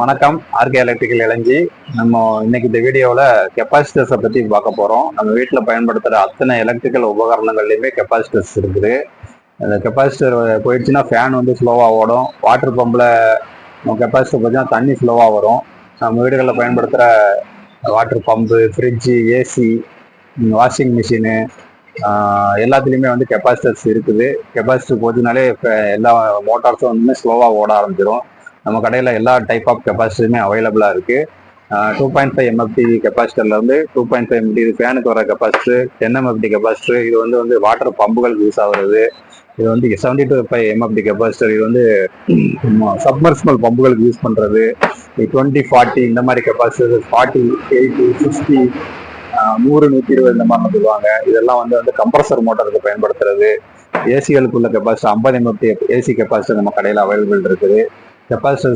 வணக்கம். RK electrical இளஞ்சி. நம்ம இன்னைக்கு இந்த வீடியோவில் கெப்பாசிட்டர்ஸை பற்றி பார்க்க போகிறோம். நம்ம வீட்டில் பயன்படுத்துகிற அத்தனை எலக்ட்ரிக்கல் உபகரணங்கள்லையுமே கெப்பாசிட்டர்ஸ் இருக்குது. அந்த கெப்பாசிட்டர் போயிடுச்சுன்னா ஃபேன் வந்து ஸ்லோவாக ஓடும். வாட்டர் பம்பில் கெப்பாசிட்டர் பார்த்தீங்கன்னா தண்ணி ஸ்லோவாக வரும். நம்ம வீடுகளில் பயன்படுத்துகிற water pump, fridge, AC, washing machine எல்லாத்துலேயுமே வந்து கெப்பாசிட்டர்ஸ் இருக்குது. கெப்பாசிட்டர் போச்சுனாலே இப்போ எல்லா மோட்டார்ஸும் வந்து ஸ்லோவாக ஓட ஆரம்பிச்சிடும். நம்ம கடையில் எல்லா டைப் ஆஃப் கெப்பாசிட்டருமே அவைலபிளாக இருக்குது. 2.5 MFT கெப்பாசிட்டர்லேருந்து 2.5 MFT இது ஃபேனுக்கு வர கெப்பாசிட்டர், 10 MFT கெப்பாசிட்டர், இது வந்து வாட்டர் பம்புகளுக்கு யூஸ் ஆகுறது. இது வந்து 72 MFT கெப்பாசிட்டர், இது வந்து சப்மர்சிபிள் பம்புகளுக்கு யூஸ் பண்ணுறது. 20, 40 இந்த மாதிரி கெப்பாசிட்டர், 40, 80, 60, 100, 120 இந்த மாதிரி சொல்லுவாங்க. இதெல்லாம் வந்து கம்ப்ரஸர் மோட்டருக்கு பயன்படுத்துறது. ஏசிகளுக்குள்ள கெப்பாசிட்டர் 50 MFT ஏசி கெப்பாசிட்டர் நம்ம கடையில் அவைலபிள் இருக்குது. கெப்பாசிட்டர்